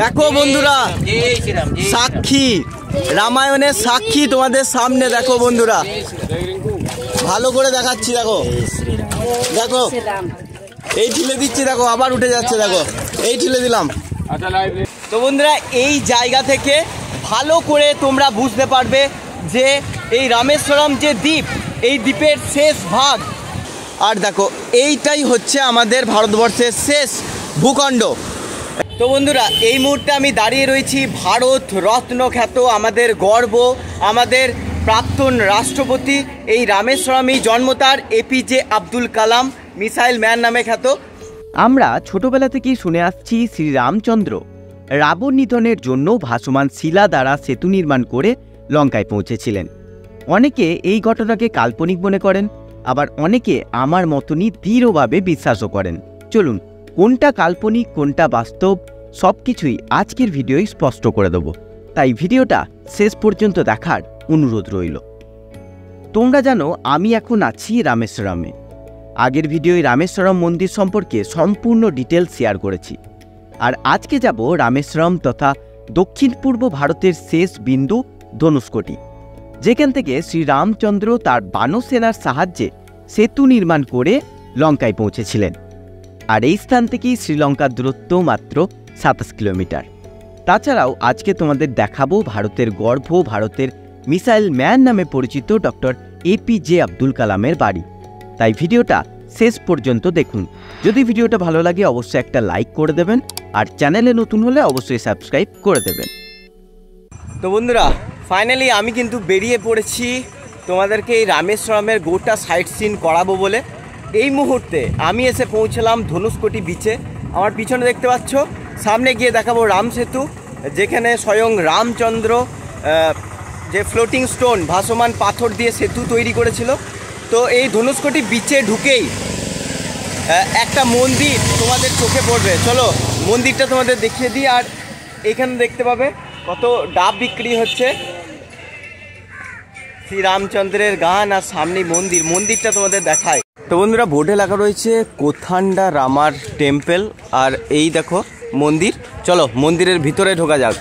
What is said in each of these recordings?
দেখো বন্ধুরা, সাক্ষী, রামায়ণের সাক্ষী তোমাদের সামনে। দেখো বন্ধুরা, ভালো করে দেখাচ্ছি। দেখো দেখো, এই ঠিলে দিচ্ছি, দেখো আবার উঠে যাচ্ছে। দেখো এই ঠিলে দিলাম। তো বন্ধুরা, এই জায়গা থেকে ভালো করে তোমরা বুঝতে পারবে যে এই রামেশ্বরম যে দ্বীপ, এই দ্বীপের শেষ ভাগ। আর দেখো, এইটাই হচ্ছে আমাদের ভারতবর্ষের শেষ ভূখণ্ড। তো বন্ধুরা, এই মুহূর্তে আমি দাঁড়িয়ে রয়েছি ভারত রত্ন খ্যাত, আমাদের গর্ব, আমাদের প্রাক্তন রাষ্ট্রপতি এই রামেশ্বরমেই জন্ম তার, APJ Abdul Kalam, missile man নামে খ্যাত। আমরা ছোটবেলা থেকেই শুনে আসছি শ্রীরামচন্দ্র রাবণ নিধনের জন্য ভাসমান শিলা দ্বারা সেতু নির্মাণ করে লঙ্কায় পৌঁছেছিলেন। অনেকে এই ঘটনাকে কাল্পনিক মনে করেন, আবার অনেকে আমার মতনই দৃঢ়ভাবে বিশ্বাসও করেন। চলুন, কোনটা কাল্পনিক কোনটা বাস্তব সবকিছুই আজকের ভিডিওয় স্পষ্ট করে দেব, তাই ভিডিওটা শেষ পর্যন্ত দেখার অনুরোধ রইল। তোমরা জানো আমি এখন আছি রামেশ্বরমে। আগের ভিডিওয় রামেশ্বরম মন্দির সম্পর্কে সম্পূর্ণ ডিটেলস শেয়ার করেছি, আর আজকে যাব রামেশ্বরম তথা দক্ষিণ পূর্ব ভারতের শেষ বিন্দু ধনুষ্কোটি, যেখান থেকে শ্রীরামচন্দ্র তার বানরসেনার সাহায্যে সেতু নির্মাণ করে লঙ্কায় পৌঁছেছিলেন। আর এই স্থান থেকেই শ্রীলঙ্কার দূরত্ব মাত্র 27 কিলোমিটার। তাছাড়াও আজকে তোমাদের দেখাবো ভারতের গর্ভ, ভারতের মিসাইল ম্যান নামে পরিচিত ডক্টর এপিজে আব্দুল কালামের বাড়ি। তাই ভিডিওটা শেষ পর্যন্ত দেখুন। যদি ভিডিওটা ভালো লাগে অবশ্যই একটা লাইক করে দেবেন, আর চ্যানেলে নতুন হলে অবশ্যই সাবস্ক্রাইব করে দেবেন। তো বন্ধুরা, ফাইনালি আমি কিন্তু বেরিয়ে পড়েছি তোমাদেরকে এই রামেশ্বরমের গোটা সাইট সিন করাবো বলে। এই মুহূর্তে আমি এসে পৌঁছলাম ধনুষ্কোটি বিচে। আমার পিছনে দেখতে পাচ্ছ, সামনে গিয়ে দেখাবো রাম সেতু, যেখানে স্বয়ং রামচন্দ্র যে ফ্লোটিং স্টোন, ভাসমান পাথর দিয়ে সেতু তৈরি করেছিল। তো এই ধনুষ্কোটি বিচে ঢুকেই একটা মন্দির তোমাদের চোখে পড়বে। চলো মন্দিরটা তোমাদের দেখিয়ে দিই। আর এখানে দেখতে পাবে কত ডাব বিক্রি হচ্ছে, শ্রীরামচন্দ্রের গান, আর সামনে মন্দিরটা তোমাদের দেখায়। তো বন্ধুরা, বোর্ডে লেখা রয়েছে কোথান্ডা রামার টেম্পল, আর এই দেখো মন্দির। চলো মন্দিরের ভিতরে ঢোকা যাক।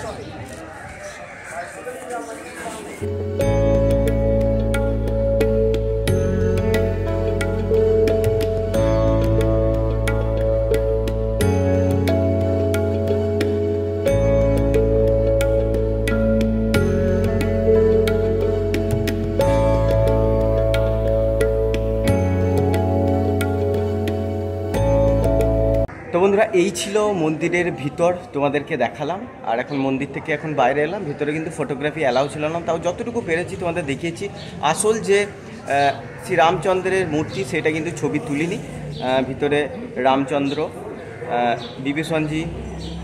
তো বন্ধুরা, এই ছিল মন্দিরের ভিতর, তোমাদেরকে দেখালাম। আর এখন মন্দির থেকে এখন বাইরে এলাম। ভিতরে কিন্তু ফটোগ্রাফি অ্যালাউ ছিল না, তাও যতটুকু পেরেছি তোমাদের দেখিয়েছি। আসল যে শ্রীরামচন্দ্রের মূর্তি সেটা কিন্তু ছবি তুলিনি। ভিতরে রামচন্দ্র, বিভীষণজি,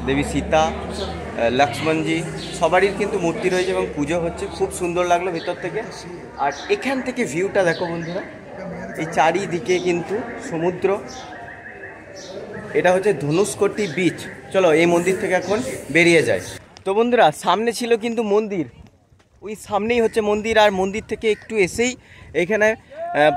দেবী সীতা, লক্ষ্মণজি সবারই কিন্তু মূর্তি রয়েছে এবং পুজো হচ্ছে। খুব সুন্দর লাগলো ভিতর থেকে। আর এখান থেকে ভিউটা দেখো বন্ধুরা, এই চারিদিকে কিন্তু সমুদ্র। এটা হচ্ছে ধনুষ্কোটি বিচ। চলো এই মন্দির থেকে এখন বেরিয়ে যায়। তো বন্ধুরা, সামনে ছিল কিন্তু মন্দির, ওই সামনেই হচ্ছে মন্দির। আর মন্দির থেকে একটু এসেই এখানে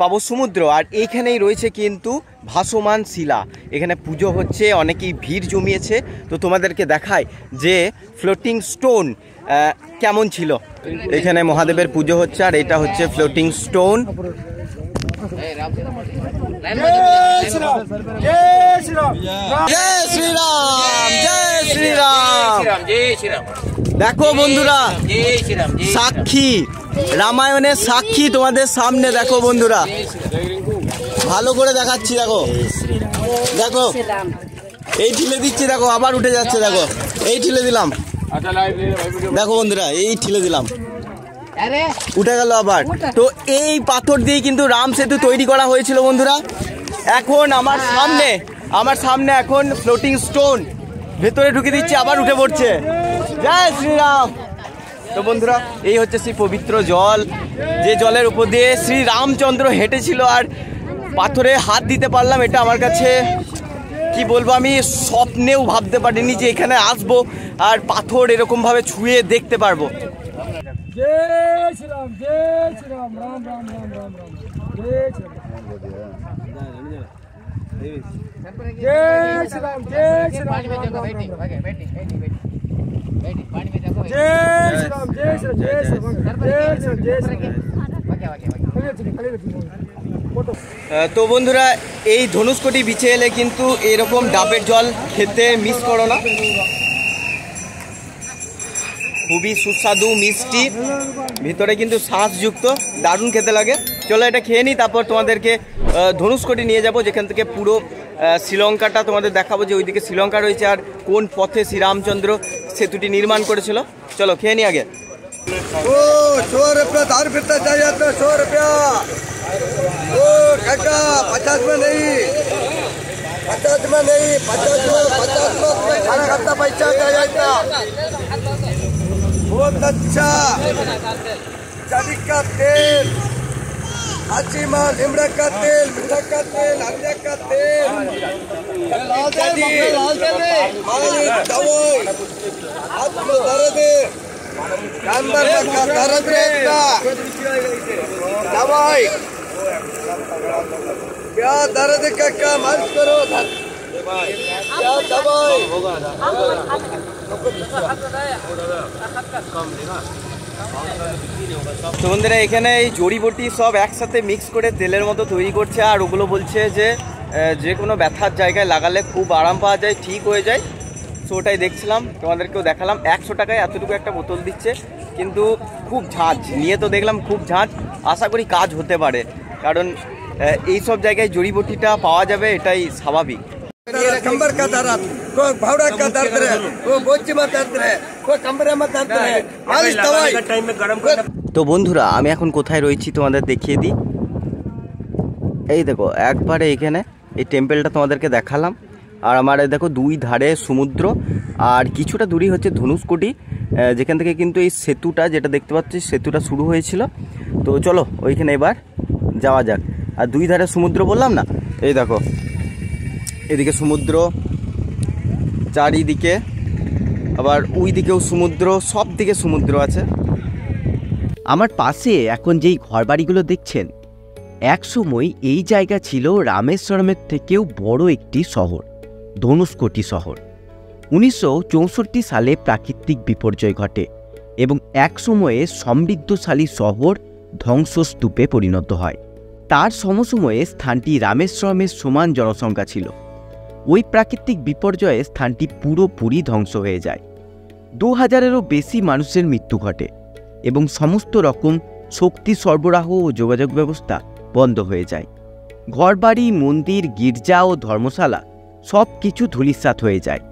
পাবো সমুদ্র। আর এইখানেই রয়েছে কিন্তু ভাসমান শিলা, এখানে পুজো হচ্ছে, অনেকেই ভিড় জমিয়েছে। তো তোমাদেরকে দেখায় যে ফ্লোটিং স্টোন কেমন ছিল। এখানে মহাদেবের পুজো হচ্ছে, আর এটা হচ্ছে ফ্লোটিং স্টোন। দেখো বন্ধুরা, সাক্ষী, রামায়ণের সাক্ষী তোমাদের সামনে। দেখো বন্ধুরা, ভালো করে দেখাচ্ছি। দেখো দেখো, এই ঠিলে দিচ্ছি, দেখো আবার উঠে যাচ্ছে। দেখো এই ঠিলে দিলাম। দেখো বন্ধুরা, এই ঠিলে দিলাম, উঠে গেল আবার। তো এই পাথর দিয়ে কিন্তু রাম সেতু তৈরি করা হয়েছিল বন্ধুরা। এখন আমার সামনে এখন ফ্লোটিং স্টোন ভেতরে ঢুকে দিচ্ছে, আবার উঠে পড়ছে। জয় শ্রীরাম। তো বন্ধুরা, এই হচ্ছে সেই পবিত্র জল, যে জলের উপর দিয়ে শ্রী রামচন্দ্র হেঁটেছিল। আর পাথরে হাত দিতে পারলাম, এটা আমার কাছে কি বলবো, আমি স্বপ্নেও ভাবতে পারিনি যে এখানে আসবো আর পাথর এরকমভাবে ছুঁয়ে দেখতে পারবো। जय श्री राम, जय श्री राम, राम राम राम राम राम, जय श्री राम, जय श्री राम, जय श्री राम, राम राम राम। তো বন্ধুরা, এই ধনুষকোটি বিচে এলে কিন্তু এরকম ডাবের জল খেতে মিস করো না। খুবই সুস্বাদু, মিষ্টি, ভিতরে কিন্তু শাঁসযুক্ত, দারুণ খেতে লাগে। চলো এটা খেয়ে নিই, তারপর তোমাদেরকে ধনুষকোটি নিয়ে যাব, যেখান থেকে পুরো শ্রীলঙ্কাটা তোমাদের দেখাবো, যে ওইদিকে শ্রীলঙ্কা রয়েছে আর কোন পথে শ্রীরামচন্দ্র সেতুটি নির্মাণ করেছিল। চলো খেয়ে নিই আগে। ओ 100 रुपया 10 रुपया चाहिए तो 100 रुपया। ओ काका 50 में नहीं, 50 में नहीं, 50 में खाना खाता पैसा चाहिए था। बहुत अच्छा चादी का तेल, हाथी माल, निमड़ा का तेल, मीठा का तेल, हल्दी का तेल, दवाई हाथ में दर्द अंदर का दर्द रहेगा, दवाई क्या दर्द का क्या मालिश करो, क्या दवाई তো বন্ধুরা, এখানে এই জড়িবটি সব একসাথে মিক্স করে তেলের মতো তৈরি করছে, আর ওগুলো বলছে যে কোনো ব্যথার জায়গায় লাগালে খুব আরাম পাওয়া যায়, ঠিক হয়ে যায়। তো ওটাই দেখছিলাম, তোমাদেরকেও দেখালাম। 100 টাকায় এতটুকু একটা বোতল দিচ্ছে, কিন্তু খুব ঝাঁঝ নিয়ে তো দেখলাম, খুব ঝাঁঝ। আশা করি কাজ হতে পারে, কারণ এই সব জায়গায় জড়িবটিটা পাওয়া যাবে, এটাই স্বাভাবিক। कंबर का दर्द, कोई भावड़ा का दर्द है, कोई बोझी में दर्द है, कोई कमरे में दर्द है, मालिश दवाई टाइम में गरम कर। তো বন্ধুরা, আমি এখন কোথায় রয়েছি তোমাদের দেখিয়ে দিই। এই দেখো, একবারে এখানে এই টেম্পেলটা তোমাদেরকে দেখালাম, আর আমার দেখো দুই ধারে সমুদ্র, আর কিছুটা দূরই হচ্ছে ধনুষকোটি, যেখান থেকে কিন্তু এই সেতুটা যেটা দেখতে পাচ্ছি, সেতুটা শুরু হয়েছিল। তো চলো ওইখানে এবার যাওয়া যাক। আর দুই ধারে সমুদ্র বললাম না, এই দেখো এদিকে সমুদ্র, চারিদিকে আবার ওই দিকেও সমুদ্র, সব দিকে সমুদ্র আছে। আমার পাশে এখন যেই ঘরবাড়িগুলো দেখছেন, একসময় এই জায়গা ছিল রামেশ্বরমের থেকেও বড় একটি শহর, ধনুষকোটি শহর। 1964 সালে প্রাকৃতিক বিপর্যয় ঘটে এবং একসময়ে সমৃদ্ধশালী শহর ধ্বংসস্তূপে পরিণত হয়। তার সমসময়ে স্থানটি রামেশ্বরমের সমান জনসংখ্যা ছিল। ওই প্রাকৃতিক বিপর্যয়ে স্থানটি পুরোপুরি ধ্বংস হয়ে যায়। 2000-এরও বেশি মানুষের মৃত্যু ঘটে এবং সমস্ত রকম শক্তি সরবরাহ ও যোগাযোগ ব্যবস্থা বন্ধ হয়ে যায়। ঘরবাড়ি, মন্দির, গির্জা ও ধর্মশালা সব কিছু ধূলিসাৎ হয়ে যায়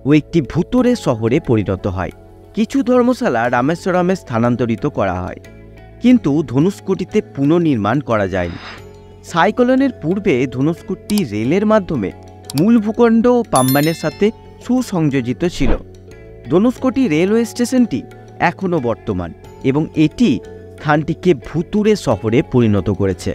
ও একটি ভূতুড়ে শহরে পরিণত হয়। কিছু ধর্মশালা রামেশ্বরমে স্থানান্তরিত করা হয়, কিন্তু ধনুষকোটিতে পুনর্নির্মাণ করা যায়নি। সাইক্লোনের পূর্বে ধনুষকোটি রেলের মাধ্যমে মূল ভূখণ্ড ও পাম্বানের সাথে সুসংযোজিত ছিল। ধনুষকোটি রেলওয়ে স্টেশনটি এখনও বর্তমান এবং এটি স্থানটিকে ভুতুড়ে শহরে পরিণত করেছে।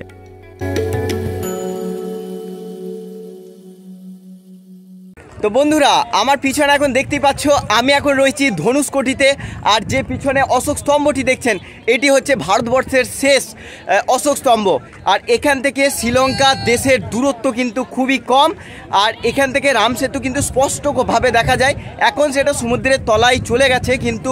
তো বন্ধুরা, আমার পিছনে এখন দেখতেই পাচ্ছ, আমি এখন রয়েছি ধনুষকোটিতে, আর যে পিছনে অশোক স্তম্ভটি দেখছেন, এটি হচ্ছে ভারতবর্ষের শেষ অশোক স্তম্ভ। আর এখান থেকে শ্রীলঙ্কা দেশের দূরত্ব কিন্তু খুবই কম, আর এখান থেকে রাম সেতু কিন্তু স্পষ্টভাবে দেখা যায়। এখন সেটা সমুদ্রের তলায় চলে গেছে, কিন্তু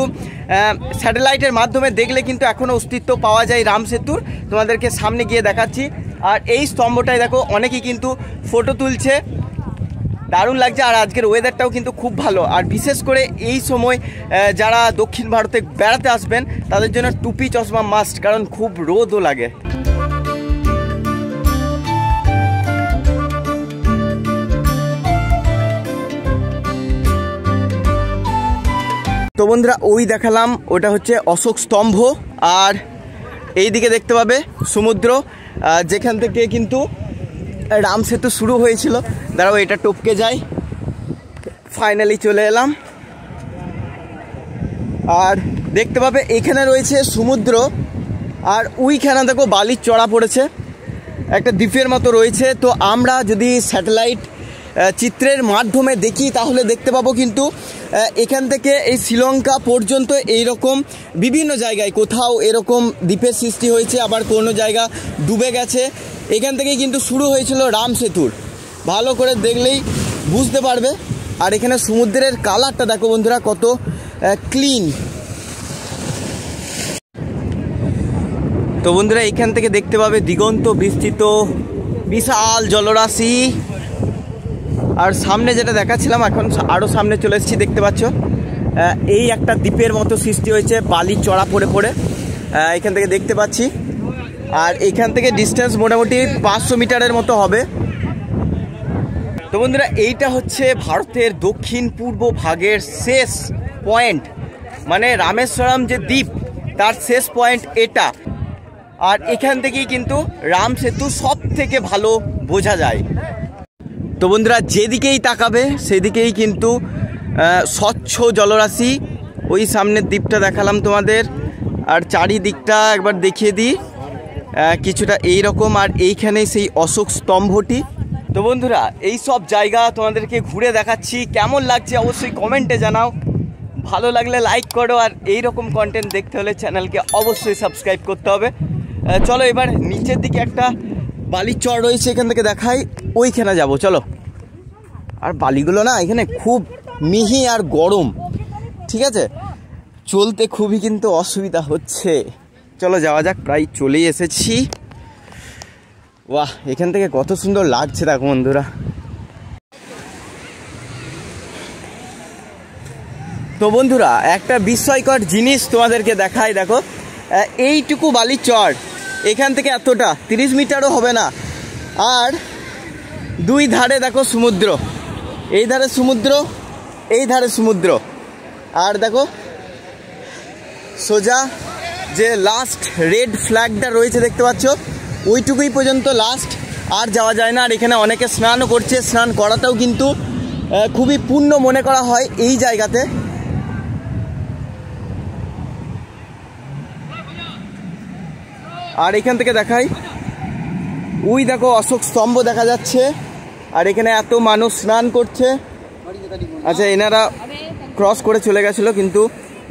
স্যাটেলাইটের মাধ্যমে দেখলে কিন্তু এখনও অস্তিত্ব পাওয়া যায় রাম সেতুর। তোমাদেরকে সামনে গিয়ে দেখাচ্ছি। আর এই স্তম্ভটাই দেখো, অনেকেই কিন্তু ফটো তুলছে, দারুণ লাগছে। আর আজকের ওয়েদারটাও কিন্তু খুব ভালো, আর বিশেষ করে এই সময় যারা দক্ষিণ ভারতে বেড়াতে আসবেন তাদের জন্য টুপি চশমা মাস্ট, কারণ খুব রোদও লাগে। তো বন্ধুরা, ওই দেখালাম, ওটা হচ্ছে অশোক স্তম্ভ, আর এই দিকে দেখতে পাবে সমুদ্র, যেখান থেকে কিন্তু রাম সেতু শুরু হয়েছিল। দাঁড়াও, এটা টপকে যায়, ফাইনালি চলে এলাম। আর দেখতে পাবে এখানে রয়েছে সমুদ্র, আর ওইখানে দেখো বালির চড়া পড়েছে, একটা দ্বীপের মতো রয়েছে। তো আমরা যদি স্যাটেলাইট চিত্রের মাধ্যমে দেখি তাহলে দেখতে পাবো কিন্তু এখান থেকে এই শ্রীলঙ্কা পর্যন্ত এইরকম বিভিন্ন জায়গায় কোথাও এরকম দ্বীপের সৃষ্টি হয়েছে, আবার কোনো জায়গা ডুবে গেছে। এখান থেকেই কিন্তু শুরু হয়েছিল রাম সেতুর, ভালো করে দেখলেই বুঝতে পারবে। আর এখানে সমুদ্রের কালারটা দেখো বন্ধুরা, কত ক্লিন, তো বন্ধুরা এখান থেকে দেখতে পাবে দিগন্ত বিস্তৃত বিশাল জলরাশি। আর সামনে যেটা দেখাচ্ছিলাম, এখন আরও সামনে চলে এসেছি, দেখতে পাচ্ছ এই একটা দ্বীপের মতো সৃষ্টি হয়েছে বালি চড়া পড়ে পড়ে, এখান থেকে দেখতে পাচ্ছি। আর এখান থেকে ডিস্টেন্স মোটামুটি 500 মিটারের মতো হবে। তো বন্ধুরা এইটা হচ্ছে ভারতের দক্ষিণ পূর্ব ভাগের শেষ পয়েন্ট, মানে রামেশ্বরম যে দ্বীপ তার শেষ পয়েন্ট এটা। আর এখান থেকেই কিন্তু রাম সেতু সব থেকে ভালো বোঝা যায়। তো বন্ধুরা যেদিকেই তাকাবে সেদিকেই কিন্তু স্বচ্ছ জলরাশি। ওই সামনের দ্বীপটা দেখালাম তোমাদের, আর চারিদিকটা একবার দেখিয়ে দিই, কিছুটা এই রকম। আর এইখানেই সেই অশোক স্তম্ভটি। তো বন্ধুরা এই সব জায়গা তোমাদেরকে ঘুরে দেখাচ্ছি, কেমন লাগছে অবশ্যই কমেন্টে জানাও। ভালো লাগলে লাইক করো, আর এই রকম কন্টেন্ট দেখতে হলে চ্যানেলকে অবশ্যই সাবস্ক্রাইব করতে হবে। চলো এবার নিচের দিকে একটা বালির চর রয়েছে, এখান থেকে দেখাই, ওইখানে যাব চলো। আর বালিগুলো না এখানে খুব মিহি আর গরম, ঠিক আছে, চলতে খুবই কিন্তু অসুবিধা হচ্ছে। চলো যাওয়া যাক, প্রায় চলেই এসেছি। বাহ, এখান থেকে কত সুন্দর লাগছে দেখো বন্ধুরা। তো বন্ধুরা একটা বিস্ময়কর জিনিস তোমাদেরকে দেখাই, দেখো এইটুকু বালির চর, এখান থেকে এতটা 30 মিটারও হবে না। আর দুই ধারে দেখো সমুদ্র, এই ধারে সমুদ্র, এই ধারে সমুদ্র। আর দেখো সোজা যে লাস্ট রেড ফ্ল্যাগটা রয়েছে দেখতে পাচ্ছ, ওইটুকুই পর্যন্ত লাস্ট, আর যাওয়া যায় না। আর এখানে অনেকে স্নানও করছে, স্নান করাটাও কিন্তু খুবই পুণ্য মনে করা হয় এই জায়গাতে। আর এখান থেকে দেখাই, ওই দেখো অশোক স্তম্ভ দেখা যাচ্ছে, আর এখানে এত মানুষ স্নান করছে। আচ্ছা এনারা ক্রস করে চলে গেছিল, কিন্তু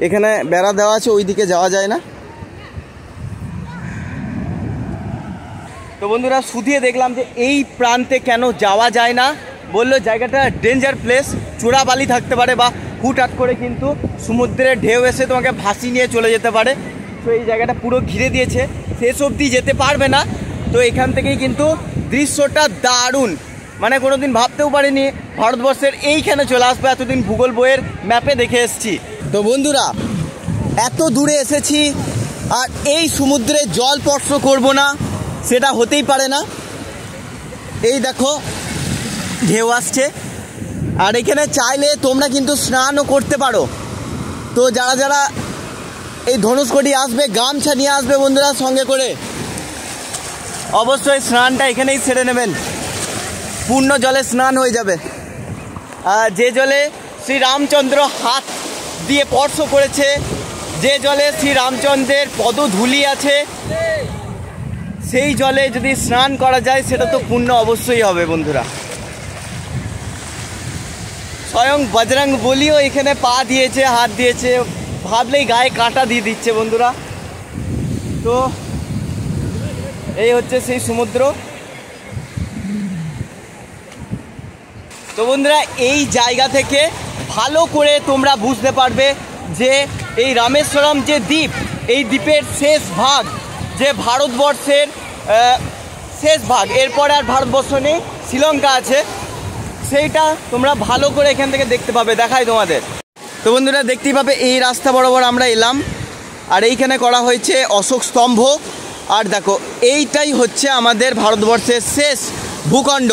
এখানে বেড়া দেওয়া আছে, ওই দিকে যাওয়া যায় না। তো বন্ধুরা শুধিয়ে দেখলাম যে এই প্রান্তে কেন যাওয়া যায় না, বললো জায়গাটা ডেঞ্জার প্লেস, চূড়া বালি থাকতে পারে, বা হুটহাট করে কিন্তু সমুদ্রের ঢেউ এসে তোমাকে ভাসিয়ে নিয়ে চলে যেতে পারে। তো এই জায়গাটা পুরো ঘিরে দিয়েছে, শেষ অবধি যেতে পারবে না। তো এখান থেকেই কিন্তু দৃশ্যটা দারুণ, মানে কোনোদিন ভাবতেও পারিনি ভারতবর্ষের এইখানে চলে আসবে, এতদিন ভূগোল বইয়ের ম্যাপে দেখে এসেছি। তো বন্ধুরা এত দূরে এসেছি আর এই সমুদ্রে জল স্পর্শ করব না, সেটা হতেই পারে না। এই দেখো ঢেউ আসছে, আর এখানে চাইলে তোমরা কিন্তু স্নানও করতে পারো। তো যারা যারা এই ধনুষকোটি আসবে, গামছা নিয়ে আসবে বন্ধুরা সঙ্গে করে, অবশ্যই স্নানটা এখানেই সেরে নেবেন, পূর্ণ জলে স্নান হয়ে যাবে। আর যে জলে শ্রী রামচন্দ্র হাত দিয়ে স্পর্শ করেছে, যে জলে শ্রী রামচন্দ্রের পদধূলি আছে, সেই জলে যদি স্নান করা যায় সেটা তো পুণ্য অবশ্যই হবে বন্ধুরা। স্বয়ং বজরং বলিও এখানে পা দিয়েছে, হাত দিয়েছে, ভাবলেই গায়ে কাঁটা দিয়ে দিচ্ছে বন্ধুরা। তো এই হচ্ছে সেই সমুদ্র। তো বন্ধুরা এই জায়গা থেকে ভালো করে তোমরা বুঝতে পারবে যে এই রামেশ্বরম যে দ্বীপ, এই দ্বীপের শেষ ভাগ, যে ভারতবর্ষের শেষ ভাগ, এরপরে আর ভারতবর্ষ নেই, শ্রীলঙ্কা আছে, সেইটা তোমরা ভালো করে এখান থেকে দেখতে পাবে। দেখাই তোমাদের। তো বন্ধুরা দেখতেই পাবে এই রাস্তা বরাবর আমরা এলাম, আর এইখানে করা হয়েছে অশোক স্তম্ভ। আর দেখো এইটাই হচ্ছে আমাদের ভারতবর্ষের শেষ ভূখণ্ড,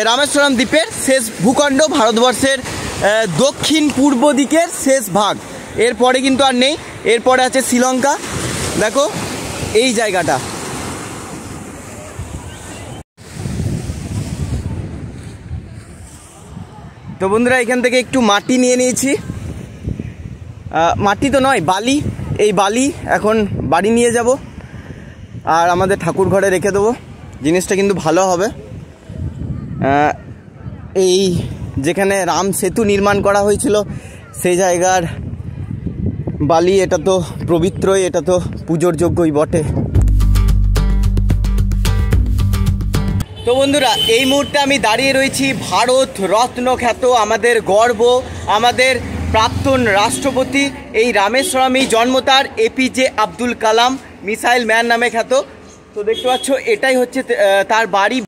রামেশ্বরম দ্বীপের শেষ ভূখণ্ড, ভারতবর্ষের দক্ষিণ পূর্ব দিকের শেষ ভাগ। এরপরে কিন্তু আর নেই, এরপরে আছে শ্রীলঙ্কা। দেখো এই জায়গাটা। তো বন্ধুরা এখান থেকে একটু মাটি নিয়ে নিয়েছি, মাটি তো নয় বালি, এই বালি এখন বাড়ি নিয়ে যাব আর আমাদের ঠাকুর ঘরে রেখে দেবো। জিনিসটা কিন্তু ভালো হবে। এই যেখানে রাম সেতু নির্মাণ করা হয়েছিল সেই জায়গার বালি, এটা তো পবিত্রই, এটা তো পুজোর যোগ্যই বটে। তো বন্ধুরা এই মুহূর্তে আমি দাঁড়িয়ে রয়েছি ভারত রত্ন খ্যাত, আমাদের গর্ব, আমাদের প্রাক্তন রাষ্ট্রপতি, এই রামেশ্বরমেই জন্ম তার, APJ Abdul Kalam, missile man নামে খ্যাত। তো দেখতে পাচ্ছ এটাই হচ্ছে তার বাড়ি।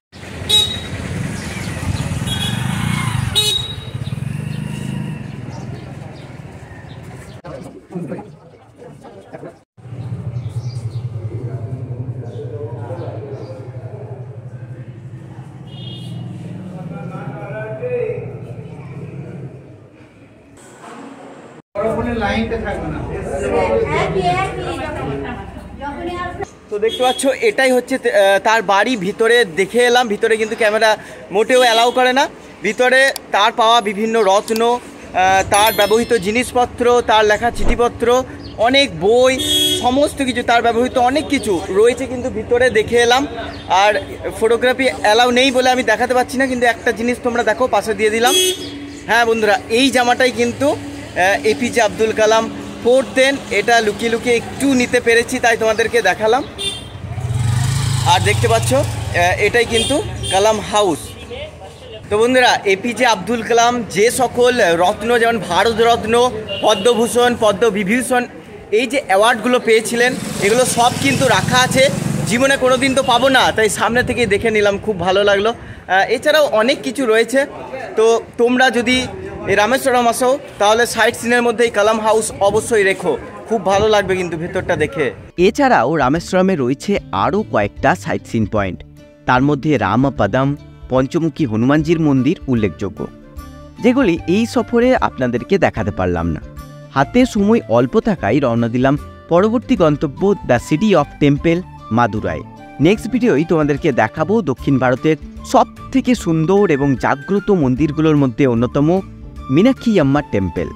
তো দেখতে পাচ্ছ এটাই হচ্ছে তার বাড়ি। ভিতরে দেখে এলাম, ভিতরে কিন্তু ক্যামেরা মোটেও অ্যালাউ করে না। ভিতরে তার পাওয়া বিভিন্ন রত্ন, তার ব্যবহৃত জিনিসপত্র, তার লেখা চিঠিপত্র, অনেক বই, সমস্ত কিছু, তার ব্যবহৃত অনেক কিছু রয়েছে কিন্তু ভিতরে দেখে এলাম। আর ফটোগ্রাফি অ্যালাউ নেই বলে আমি দেখাতে পাচ্ছি না, কিন্তু একটা জিনিস তোমরা দেখো, পাশে দিয়ে দিলাম। হ্যাঁ বন্ধুরা, এই জামাটাই কিন্তু এপিজে আব্দুল কালাম পরতেন। এটা লুকিয়ে লুকিয়ে একটু নিতে পেরেছি, তাই তোমাদেরকে দেখালাম। আর দেখতে পাচ্ছ এটাই কিন্তু কালাম হাউস। তো বন্ধুরা, এপিজে আব্দুল কালাম যে সকল রত্ন, যেমন ভারতরত্ন, পদ্মভূষণ, পদ্মবিভূষণ, এই যে অ্যাওয়ার্ডগুলো পেয়েছিলেন, এগুলো সব কিন্তু রাখা আছে। জীবনে কোনো দিন তো পাবো না, তাই সামনে থেকেই দেখে নিলাম, খুব ভালো লাগলো। এছাড়াও অনেক কিছু রয়েছে। তো তোমরা যদি এই রামেশ্বরম আসো, তাহলে সাইট সিনের মধ্যে এই কালাম হাউস অবশ্যই রেখো, খুব ভালো লাগবে কিন্তু ভেতরটা দেখে। এছাড়াও রামেশ্বরমে রয়েছে আরও কয়েকটা সাইট সিন পয়েন্ট, তার মধ্যে রামপদম, পঞ্চমুখী হনুমানজির মন্দির উল্লেখযোগ্য, যেগুলি এই সফরে আপনাদেরকে দেখাতে পারলাম না। হাতে সময় অল্প থাকায় রওনা দিলাম পরবর্তী গন্তব্য the city of temple, Madurai. Next ভিডিওই তোমাদেরকে দেখাবো দক্ষিণ ভারতের সব থেকে সুন্দর এবং জাগ্রত মন্দিরগুলোর মধ্যে অন্যতম মীনাক্ষী আম্মা টেম্পল।